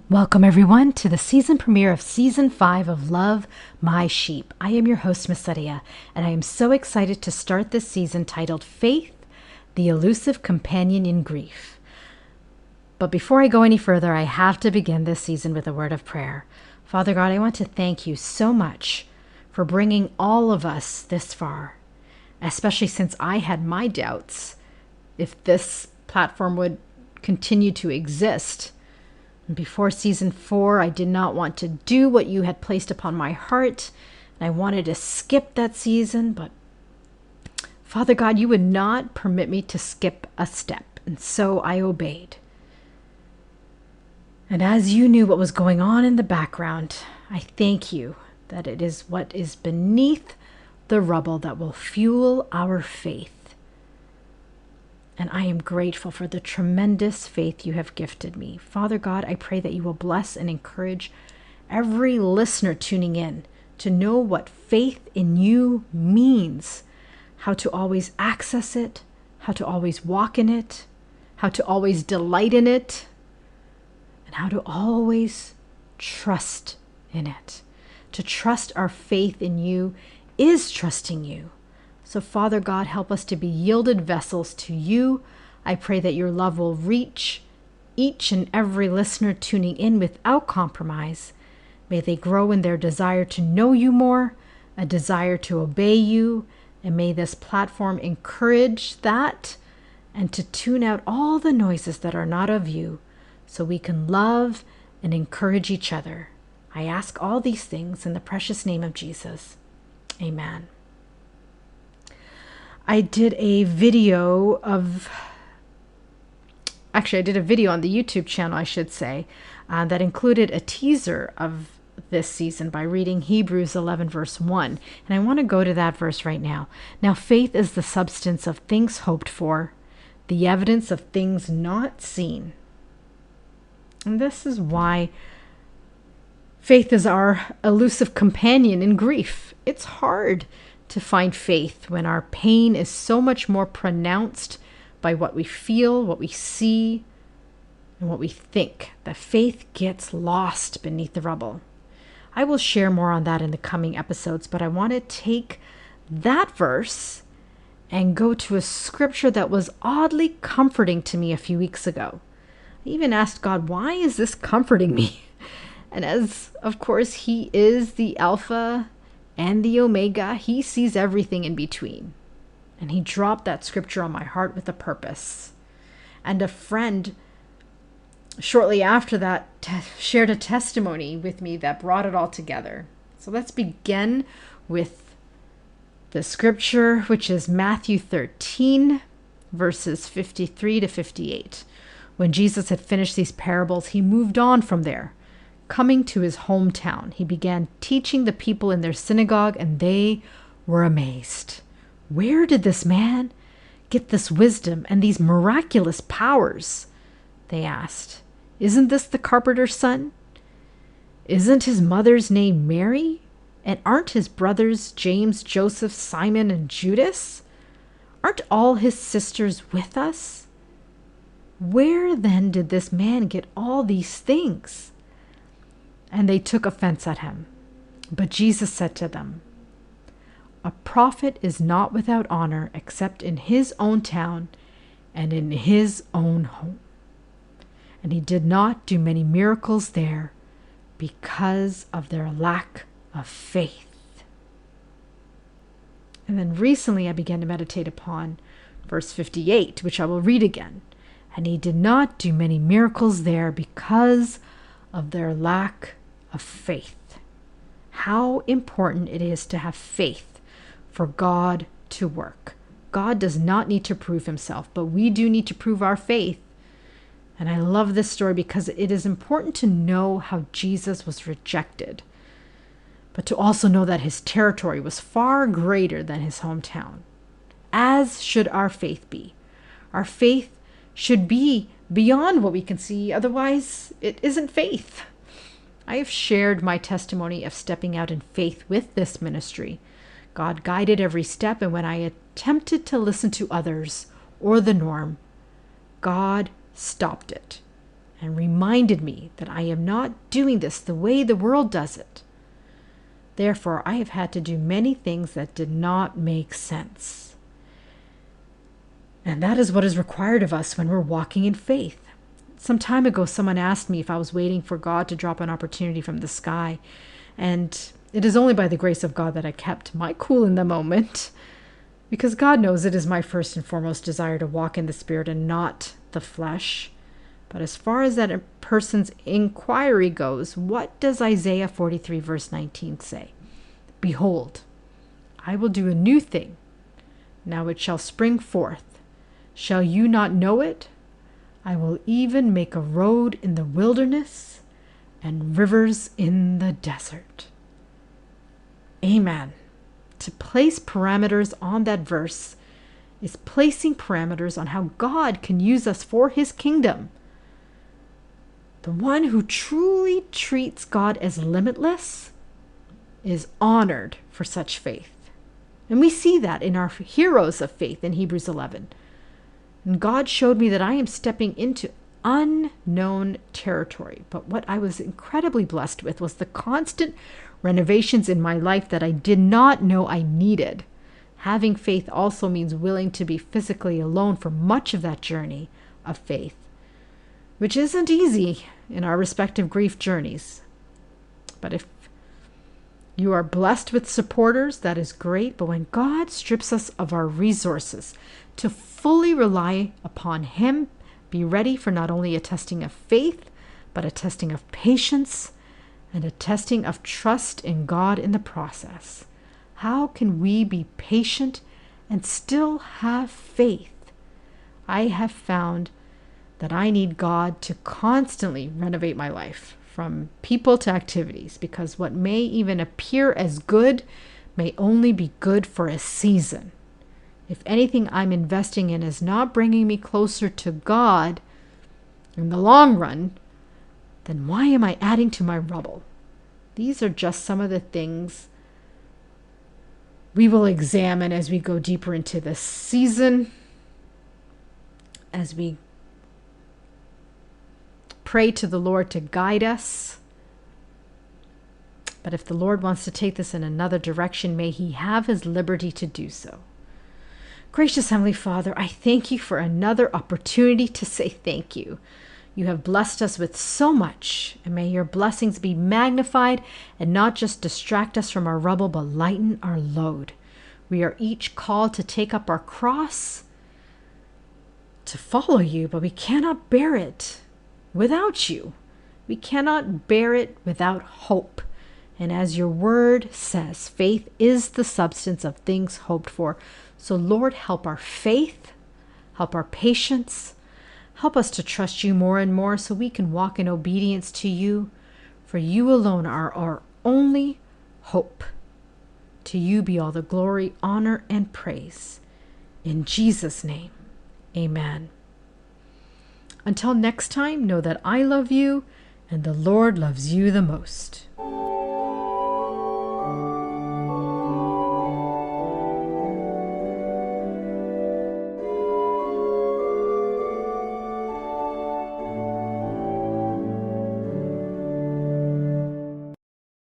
Welcome, everyone, to the season premiere of Season 5 of Love, My Sheep. I am your host, Miss Sadia, and I am so excited to start this season titled Faith, the Elusive Companion in Grief. But before I go any further, I have to begin this season with a word of prayer. Father God, I want to thank you so much for bringing all of us this far, especially since I had my doubts if this platform would continue to exist. Before season 4, I did not want to do what you had placed upon my heart. And I wanted to skip that season, but Father God, you would not permit me to skip a step. And so I obeyed. And as you knew what was going on in the background, I thank you that it is what is beneath the rubble that will fuel our faith. And I am grateful for the tremendous faith you have gifted me. Father God, I pray that you will bless and encourage every listener tuning in to know what faith in you means, how to always access it, how to always walk in it, how to always delight in it, and how to always trust in it. To trust our faith in you is trusting you. So, Father God, help us to be yielded vessels to you. I pray that your love will reach each and every listener tuning in without compromise. May they grow in their desire to know you more, a desire to obey you, and may this platform encourage that and to tune out all the noises that are not of you so we can love and encourage each other. I ask all these things in the precious name of Jesus. Amen. I did a video on the YouTube channel, I should say, that included a teaser of this season by reading Hebrews 11, verse 1. And I want to go to that verse right now. Now, faith is the substance of things hoped for, the evidence of things not seen. And this is why faith is our elusive companion in grief. It's hard to find faith when our pain is so much more pronounced by what we feel, what we see, and what we think, that faith gets lost beneath the rubble. I will share more on that in the coming episodes, but I want to take that verse and go to a scripture that was oddly comforting to me a few weeks ago. I even asked God, why is this comforting me? And as, of course, He is the Alpha and the Omega, He sees everything in between. And He dropped that scripture on my heart with a purpose. And a friend, shortly after that, shared a testimony with me that brought it all together. So let's begin with the scripture, which is Matthew 13, verses 53 to 58. When Jesus had finished these parables, He moved on from there. Coming to His hometown, He began teaching the people in their synagogue, and they were amazed. Where did this man get this wisdom and these miraculous powers? They asked. Isn't this the carpenter's son? Isn't his mother's name Mary? And aren't his brothers James, Joseph, Simon, and Judas? Aren't all his sisters with us? Where then did this man get all these things? And they took offense at Him. But Jesus said to them, a prophet is not without honor except in his own town and in his own home. And He did not do many miracles there because of their lack of faith. And then recently I began to meditate upon verse 58, which I will read again. And He did not do many miracles there because of their lack of faith. How important it is to have faith for God to work. God does not need to prove Himself, but we do need to prove our faith. And I love this story because it is important to know how Jesus was rejected, but to also know that His territory was far greater than His hometown, as should our faith be. Our faith should be beyond what we can see, otherwise it isn't faith. I have shared my testimony of stepping out in faith with this ministry. God guided every step, and when I attempted to listen to others or the norm, God stopped it. and reminded me that I am not doing this the way the world does it. Therefore, I have had to do many things that did not make sense. And that is what is required of us when we're walking in faith. Some time ago, someone asked me if I was waiting for God to drop an opportunity from the sky. And it is only by the grace of God that I kept my cool in the moment, because God knows it is my first and foremost desire to walk in the Spirit and not the flesh. But as far as that person's inquiry goes, what does Isaiah 43 verse 19 say? Behold, I will do a new thing. Now it shall spring forth. Shall you not know it? I will even make a road in the wilderness and rivers in the desert. Amen. To place parameters on that verse is placing parameters on how God can use us for his kingdom. The one who truly treats God as limitless is honored for such faith. And we see that in our heroes of faith in Hebrews 11. And God showed me that I am stepping into unknown territory. But what I was incredibly blessed with was the constant renovations in my life that I did not know I needed. Having faith also means willing to be physically alone for much of that journey of faith, which isn't easy in our respective grief journeys. But if you are blessed with supporters, that is great. But when God strips us of our resources to fully rely upon him, be ready for not only a testing of faith, but a testing of patience and a testing of trust in God in the process. How can we be patient and still have faith? I have found that I need God to constantly renovate my life, from people to activities, because what may even appear as good may only be good for a season. If anything I'm investing in is not bringing me closer to God in the long run, then why am I adding to my rubble? These are just some of the things we will examine as we go deeper into this season, as we pray to the Lord to guide us. But if the Lord wants to take this in another direction, may he have his liberty to do so. Gracious Heavenly Father, I thank you for another opportunity to say thank you. You have blessed us with so much, and may your blessings be magnified and not just distract us from our rubble, but lighten our load. We are each called to take up our cross, to follow you, but we cannot bear it without you. We cannot bear it without hope. And as your word says, faith is the substance of things hoped for. So Lord, help our faith, help our patience, help us to trust you more and more so we can walk in obedience to you. For you alone are our only hope. To you be all the glory, honor, and praise. In Jesus' name, amen. Until next time, know that I love you and the Lord loves you the most.